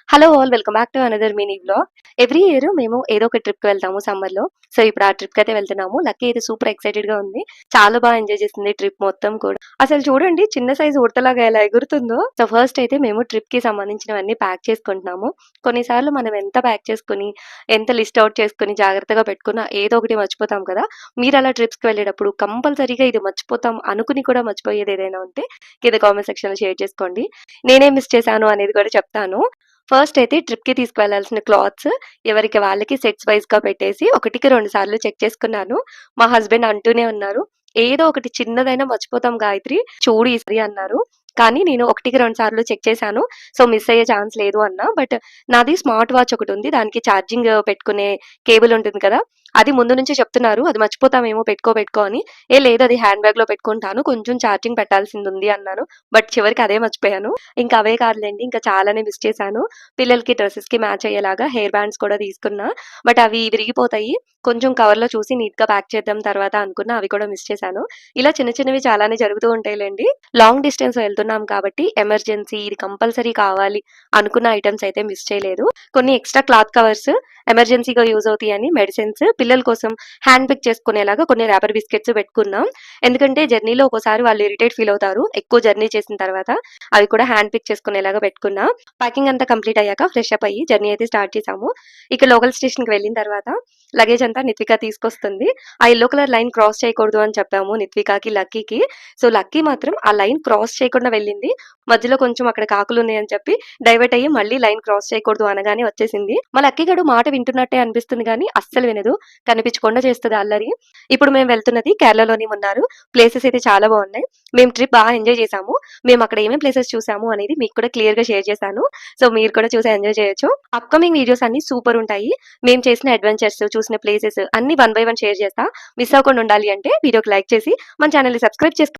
Hello all welcome back to another mini vlog. Every year మేము ఏదో ఒక ట్రిప్‌కి వెళ్తాము సమ్మర్‌లో. సో, ఇప్పుడు ఆ ట్రిప్‌కయితే వెళ్తున్నాము. లక్కీ అయితే సూపర్ ఎక్సైటెడ్‌గా ఉంది. చాలా ఎంజాయ్ చేసింది ట్రిప్ మొత్తం కూడా. అసలు చూడండి చిన్న సైజు ఉడతలాగా ఎలా ఎగురుతుందో. సో, ఫస్ట్ అయితే మేము ట్రిప్‌కి సంబంధించినవన్నీ ప్యాక్ చేసుకుంటున్నాము. కొన్నిసార్లు మనం ఎంత ప్యాక్ చేసుకొని, ఎంత లిస్ట్ ఔట్ చేసుకొని జాగ్రత్తగా పెట్టుకున్నా ఏదో ఒకటి మర్చిపోతాం కదా! మీరలా ట్రిప్స్‌కి వెళ్ళేటప్పుడు కంపల్సరీగా ఇది మర్చిపోతాం అనుకుని కూడా మర్చిపోయేది ఏదైనా ఉంటే కింద కామెంట్ సెక్షన్‌లో షేర్ చేసుకోండి. నేనేం మిస్ చేశాను అనేది కూడా చెప్తాను. ఫస్ట్ అయితే ట్రిప్‌కి తీసుకువెళ్ళాల్సిన క్లాత్స్ ఎవరికి వాళ్ళకి సెట్స్ వైస్‌గా పెట్టేసి ఒకటికి 2 సార్లు చెక్ చేసుకున్నాను. మా హస్బెండ్ అంటూనే ఉన్నారు, "ఏదో ఒకటి చిన్నదైనా మర్చిపోతాం గాయత్రి, చూడు ఈసారి" అన్నారు. కానీ నేను ఒకటికి 2 సార్లు చెక్ చేశాను. సో, మిస్ అయ్యే ఛాన్స్ లేదు అన్నా. బట్ నాది స్మార్ట్ వాచ్ ఒకటుంది. దానికి ఛార్జింగ్ పెట్టుకునే కేబుల్ ఉంటుంది కదా! అది ముందు నుంచే చెప్తున్నారు. అది మర్చిపోతామేమో పెట్టుకో అని. లేదు అది హ్యాండ్ బ్యాగ్‌లో పెట్టుకుంటాను. కొంచెం ఛార్జింగ్ పెట్టాల్సిందుంది అన్నాను. బట్ చివరికి అదే మర్చిపోయాను. ఇంకా అవే కాదులెండి. ఇంకా చాలానే మిస్ చేశాను. పిల్లలకి డ్రెసెస్‌కి మ్యాచ్ అయ్యేలాగా హెయిర్ బ్యాండ్స్ కూడా తీసుకున్నా. బట్ అవి విరిగిపోతాయి. కొంచెం కవర్‌లో చూసి నీట్‌గా ప్యాక్ చేద్దాం తర్వాత అనుకున్నా. అవి కూడా మిస్ చేశాను. ఇలా చిన్న చిన్నవి చాలానే జరుగుతూ ఉంటాయిలెండి. లాంగ్ డిస్టెన్స్ వెళ్తున్నాం కాబట్టి ఎమర్జెన్సీ ఇది కంపల్సరీ కావాలి అనుకున్న ఐటెమ్స్ అయితే మిస్ చేయలేదు. కొన్ని ఎక్స్‌ట్రా క్లాత్ కవర్స్ ఎమర్జెన్సీగా యూజ్ అవుతాయని మెడిసిన్స్, పిల్లల కోసం హ్యాండ్ పిక్ చేసుకునేలాగా కొన్ని ర్యాపర్ బిస్కెట్స్ పెట్టుకున్నాం. ఎందుకంటే జర్నీలో ఒక్కోసారి వాళ్ళు ఇరిటేట్ ఫీల్ అవుతారు. ఎక్కువ జర్నీ చేసిన తర్వాత. అవి కూడా హ్యాండ్ పిక్ చేసుకునేలాగా పెట్టుకున్నా. ప్యాకింగ్ అంతా కంప్లీట్ అయ్యాక ఫ్రెష్ అప్ అయ్యి జర్నీ అయితే స్టార్ట్ చేసాము. ఇక లోకల్ స్టేషన్‌కి వెళ్ళిన తర్వాత లగేజ్ అంతా నిత్విక తీసుకొస్తుంది. ఆ యెల్లో కలర్ లైన్ క్రాస్ చేయకూడదు అని చెప్పాము నిత్వికకి, లక్కీకి. సో, లక్కీ మాత్రం ఆ లైన్ క్రాస్ చేయకుండా వెళ్ళింది. మధ్యలో కొంచెం అక్కడ కాకులున్నాయని చెప్పి డైవర్ట్ అయ్యి మళ్ళీ లైన్ క్రాస్ చేయకూడదు అనగానే వచ్చేసింది. మా లక్కీ గడు మాట వింటున్నట్టే అనిపిస్తుంది గానీ అస్సలు వినదు. కనిపించకుండా చేస్తది అల్లరి. ఇప్పుడు మేము వెళ్తున్నది కేరళలోని మున్నారు. ప్లేసెస్ అయితే చాలా బాగున్నాయి. మేము ట్రిప్ ఎంజాయ్ చేసాము. మేము అక్కడ ఏమేం ప్లేసెస్ చూసాము అనేది మీకు కూడా క్లియర్‌గా షేర్ చేశాను. సో, మీరు కూడా చూసి ఎంజాయ్ చేయొచ్చు. అప్‌కమింగ్ వీడియోస్ అన్ని సూపర్ ఉంటాయి. మేము చేసిన అడ్వెంచర్స్, చూసిన ప్లేసెస్ అన్ని వన్ బై వన్ షేర్ చేస్తా. మిస్ అవ్వకుండా ఉండాలి అంటే వీడియోకి లైక్ చేసి మన ఛానెల్‌ని సబ్స్క్రైబ్ చేసుకోండి.